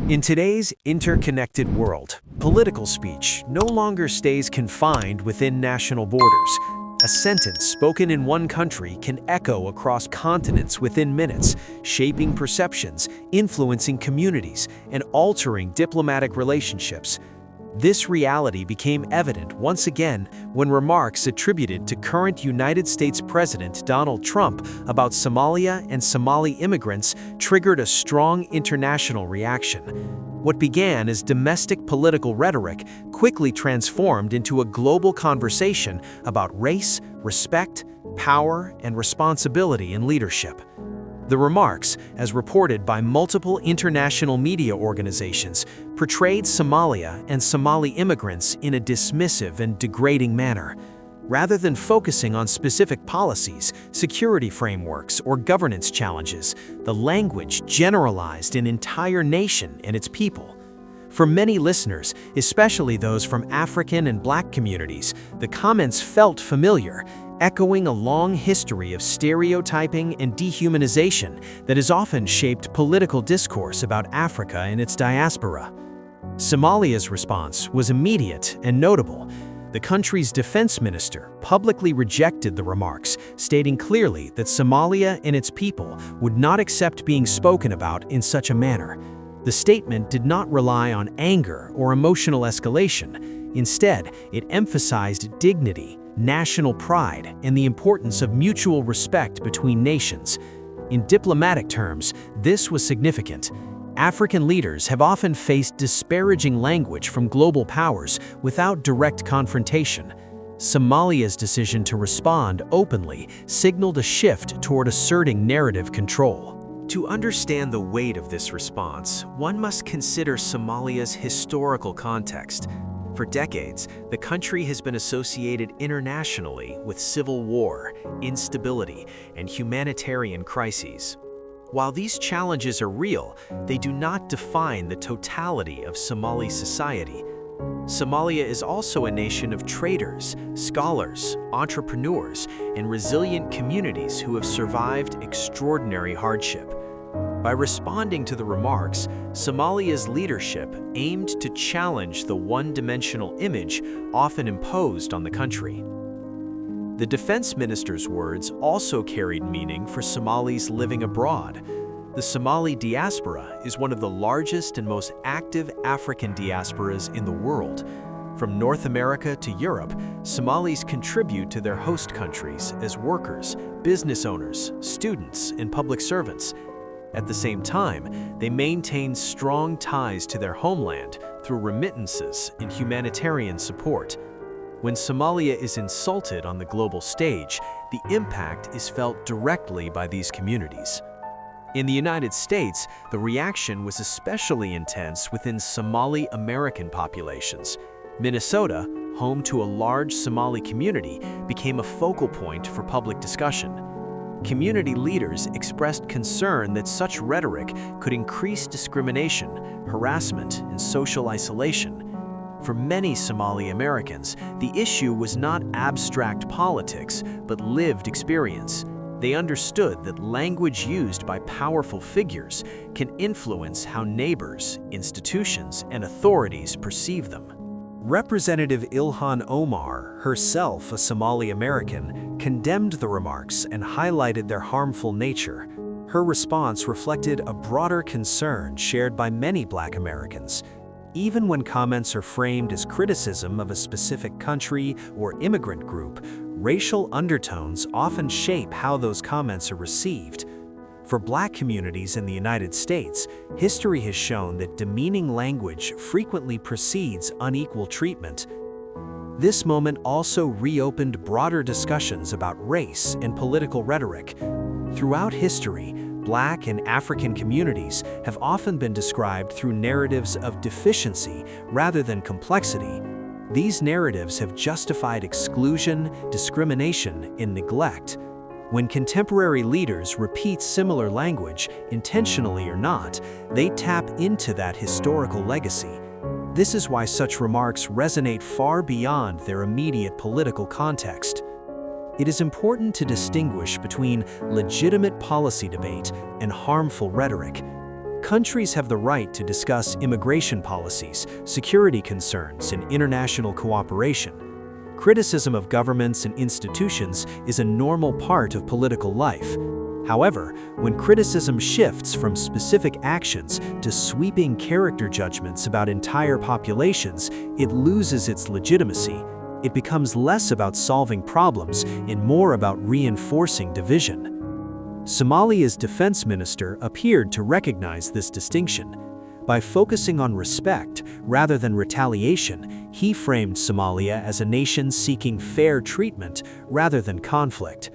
In today's interconnected world, political speech no longer stays confined within national borders. A sentence spoken in one country can echo across continents within minutes, shaping perceptions, influencing communities, and altering diplomatic relationships. This reality became evident once again when remarks attributed to current United States President Donald Trump about Somalia and Somali immigrants triggered a strong international reaction. What began as domestic political rhetoric quickly transformed into a global conversation about race, respect, power, and responsibility in leadership. The remarks, as reported by multiple international media organizations, portrayed Somalia and Somali immigrants in a dismissive and degrading manner. Rather than focusing on specific policies, security frameworks, or governance challenges, the language generalized an entire nation and its people. For many listeners, especially those from African and Black communities, the comments felt familiar, echoing a long history of stereotyping and dehumanization that has often shaped political discourse about Africa and its diaspora. Somalia's response was immediate and notable. The country's defense minister publicly rejected the remarks, stating clearly that Somalia and its people would not accept being spoken about in such a manner. The statement did not rely on anger or emotional escalation. Instead, it emphasized dignity, national pride, and the importance of mutual respect between nations. In diplomatic terms, this was significant. African leaders have often faced disparaging language from global powers without direct confrontation. Somalia's decision to respond openly signaled a shift toward asserting narrative control. To understand the weight of this response, one must consider Somalia's historical context. For decades, the country has been associated internationally with civil war, instability, and humanitarian crises. While these challenges are real, they do not define the totality of Somali society. Somalia is also a nation of traders, scholars, entrepreneurs, and resilient communities who have survived extraordinary hardship. By responding to the remarks, Somalia's leadership aimed to challenge the one-dimensional image often imposed on the country. The defense minister's words also carried meaning for Somalis living abroad. The Somali diaspora is one of the largest and most active African diasporas in the world. From North America to Europe, Somalis contribute to their host countries as workers, business owners, students, and public servants. At the same time, they maintain strong ties to their homeland through remittances and humanitarian support. When Somalia is insulted on the global stage, the impact is felt directly by these communities. In the United States, the reaction was especially intense within Somali American populations. Minnesota, home to a large Somali community, became a focal point for public discussion. Community leaders expressed concern that such rhetoric could increase discrimination, harassment, and social isolation. For many Somali Americans, the issue was not abstract politics, but lived experience. They understood that language used by powerful figures can influence how neighbors, institutions, and authorities perceive them. Representative Ilhan Omar, herself a Somali American, condemned the remarks and highlighted their harmful nature. Her response reflected a broader concern shared by many Black Americans. Even when comments are framed as criticism of a specific country or immigrant group, racial undertones often shape how those comments are received. For Black communities in the United States, history has shown that demeaning language frequently precedes unequal treatment. This moment also reopened broader discussions about race and political rhetoric. Throughout history, Black and African communities have often been described through narratives of deficiency rather than complexity. These narratives have justified exclusion, discrimination, and neglect. When contemporary leaders repeat similar language, intentionally or not, they tap into that historical legacy. This is why such remarks resonate far beyond their immediate political context. It is important to distinguish between legitimate policy debate and harmful rhetoric. Countries have the right to discuss immigration policies, security concerns, and international cooperation. Criticism of governments and institutions is a normal part of political life. However, when criticism shifts from specific actions to sweeping character judgments about entire populations, it loses its legitimacy. It becomes less about solving problems and more about reinforcing division. Somalia's defense minister appeared to recognize this distinction. By focusing on respect rather than retaliation, he framed Somalia as a nation seeking fair treatment rather than conflict.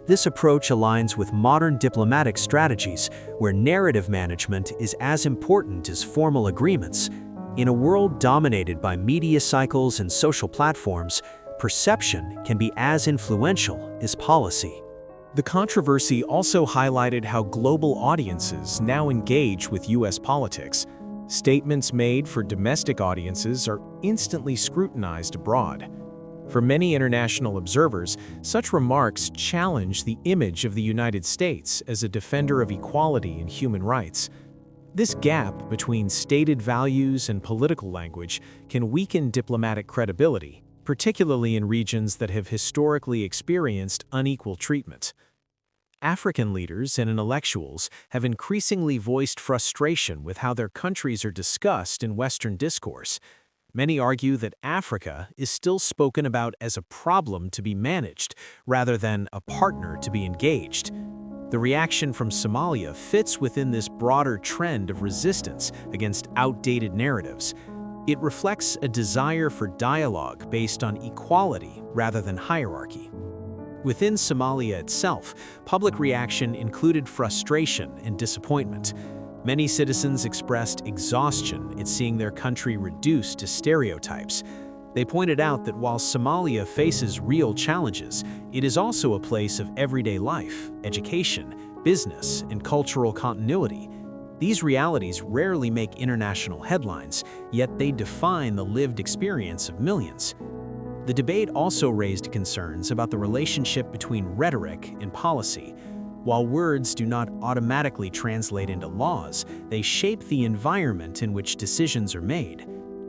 This approach aligns with modern diplomatic strategies, where narrative management is as important as formal agreements. In a world dominated by media cycles and social platforms, perception can be as influential as policy. The controversy also highlighted how global audiences now engage with U.S. politics. Statements made for domestic audiences are instantly scrutinized abroad. For many international observers, such remarks challenge the image of the United States as a defender of equality and human rights. This gap between stated values and political language can weaken diplomatic credibility, particularly in regions that have historically experienced unequal treatment. African leaders and intellectuals have increasingly voiced frustration with how their countries are discussed in Western discourse. Many argue that Africa is still spoken about as a problem to be managed, rather than a partner to be engaged. The reaction from Somalia fits within this broader trend of resistance against outdated narratives. It reflects a desire for dialogue based on equality rather than hierarchy. Within Somalia itself, public reaction included frustration and disappointment. Many citizens expressed exhaustion at seeing their country reduced to stereotypes. They pointed out that while Somalia faces real challenges, it is also a place of everyday life, education, business, and cultural continuity. These realities rarely make international headlines, yet they define the lived experience of millions. The debate also raised concerns about the relationship between rhetoric and policy. While words do not automatically translate into laws, they shape the environment in which decisions are made.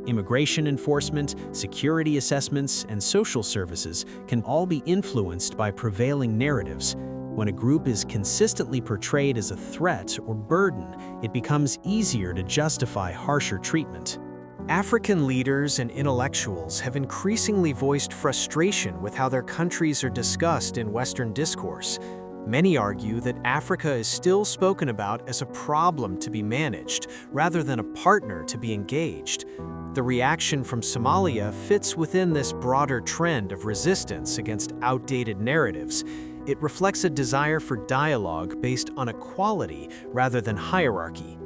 Immigration enforcement, security assessments, and social services can all be influenced by prevailing narratives. When a group is consistently portrayed as a threat or burden, it becomes easier to justify harsher treatment. African leaders and intellectuals have increasingly voiced frustration with how their countries are discussed in Western discourse. Many argue that Africa is still spoken about as a problem to be managed, rather than a partner to be engaged. The reaction from Somalia fits within this broader trend of resistance against outdated narratives. It reflects a desire for dialogue based on equality rather than hierarchy.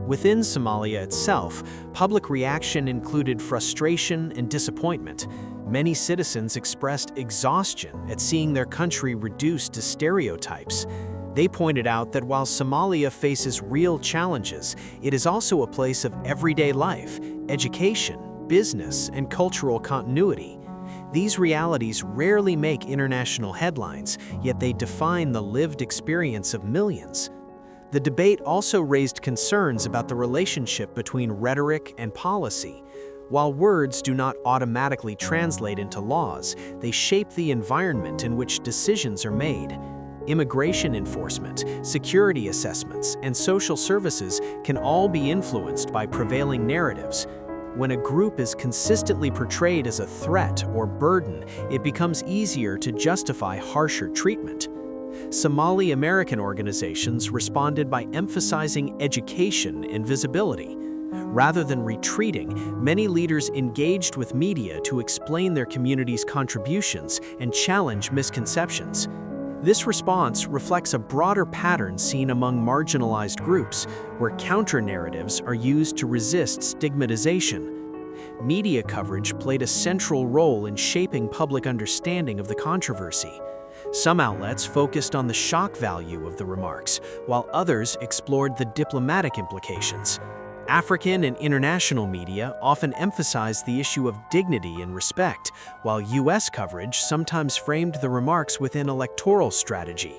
Within Somalia itself, public reaction included frustration and disappointment. Many citizens expressed exhaustion at seeing their country reduced to stereotypes. They pointed out that while Somalia faces real challenges, it is also a place of everyday life, education, business, and cultural continuity. These realities rarely make international headlines, yet they define the lived experience of millions. The debate also raised concerns about the relationship between rhetoric and policy. While words do not automatically translate into laws, they shape the environment in which decisions are made. Immigration enforcement, security assessments, and social services can all be influenced by prevailing narratives. When a group is consistently portrayed as a threat or burden, it becomes easier to justify harsher treatment. Somali American organizations responded by emphasizing education and visibility. Rather than retreating, many leaders engaged with media to explain their community's contributions and challenge misconceptions. This response reflects a broader pattern seen among marginalized groups, where counter-narratives are used to resist stigmatization. Media coverage played a central role in shaping public understanding of the controversy. Some outlets focused on the shock value of the remarks, while others explored the diplomatic implications. African and international media often emphasized the issue of dignity and respect, while U.S. coverage sometimes framed the remarks within electoral strategy.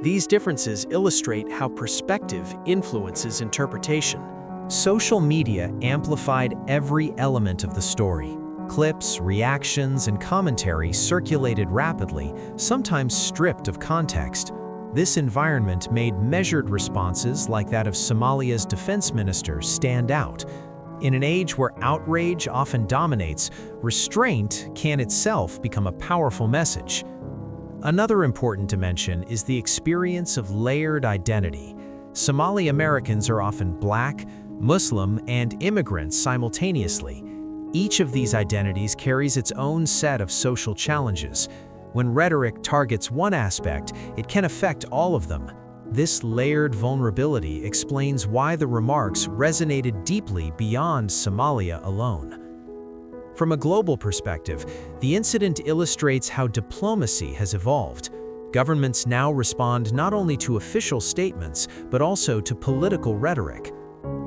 These differences illustrate how perspective influences interpretation. Social media amplified every element of the story. Clips, reactions, and commentary circulated rapidly, sometimes stripped of context. This environment made measured responses like that of Somalia's defense minister stand out. In an age where outrage often dominates, restraint can itself become a powerful message. Another important dimension is the experience of layered identity. Somali Americans are often Black, Muslim, and immigrants simultaneously. Each of these identities carries its own set of social challenges. When rhetoric targets one aspect, it can affect all of them. This layered vulnerability explains why the remarks resonated deeply beyond Somalia alone. From a global perspective, the incident illustrates how diplomacy has evolved. Governments now respond not only to official statements, but also to political rhetoric.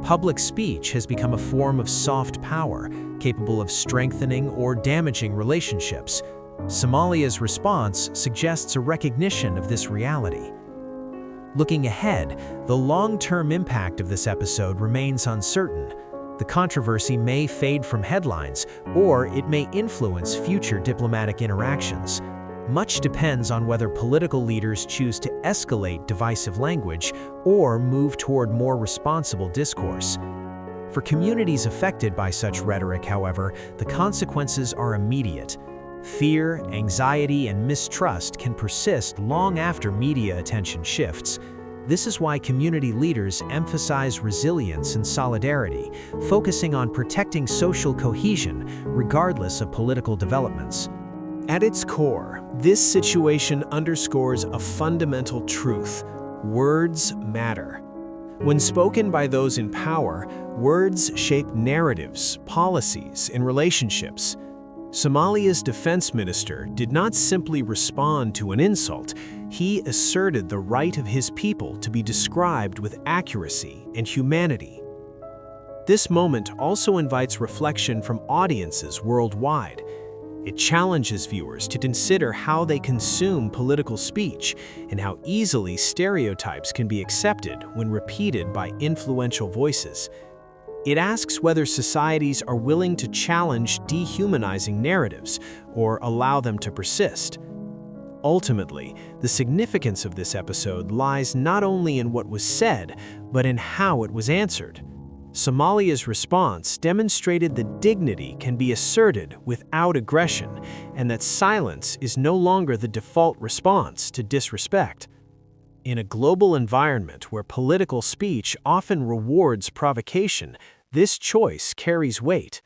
Public speech has become a form of soft power, capable of strengthening or damaging relationships. Somalia's response suggests a recognition of this reality. Looking ahead, the long-term impact of this episode remains uncertain. The controversy may fade from headlines, or it may influence future diplomatic interactions. Much depends on whether political leaders choose to escalate divisive language or move toward more responsible discourse. For communities affected by such rhetoric, however, the consequences are immediate. Fear, anxiety, and mistrust can persist long after media attention shifts. This is why community leaders emphasize resilience and solidarity, focusing on protecting social cohesion regardless of political developments. At its core, this situation underscores a fundamental truth: words matter. When spoken by those in power, words shape narratives, policies, and relationships. Somalia's defense minister did not simply respond to an insult, he asserted the right of his people to be described with accuracy and humanity. This moment also invites reflection from audiences worldwide. It challenges viewers to consider how they consume political speech and how easily stereotypes can be accepted when repeated by influential voices. It asks whether societies are willing to challenge dehumanizing narratives or allow them to persist. Ultimately, the significance of this episode lies not only in what was said, but in how it was answered. Somalia's response demonstrated that dignity can be asserted without aggression, and that silence is no longer the default response to disrespect. In a global environment where political speech often rewards provocation, this choice carries weight.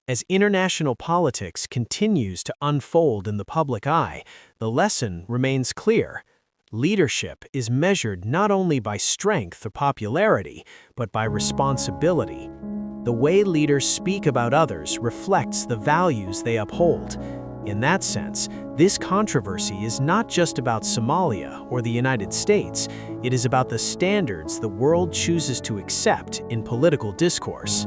As international politics continues to unfold in the public eye, the lesson remains clear. Leadership is measured not only by strength or popularity, but by responsibility. The way leaders speak about others reflects the values they uphold. In that sense, this controversy is not just about Somalia or the United States, it is about the standards the world chooses to accept in political discourse.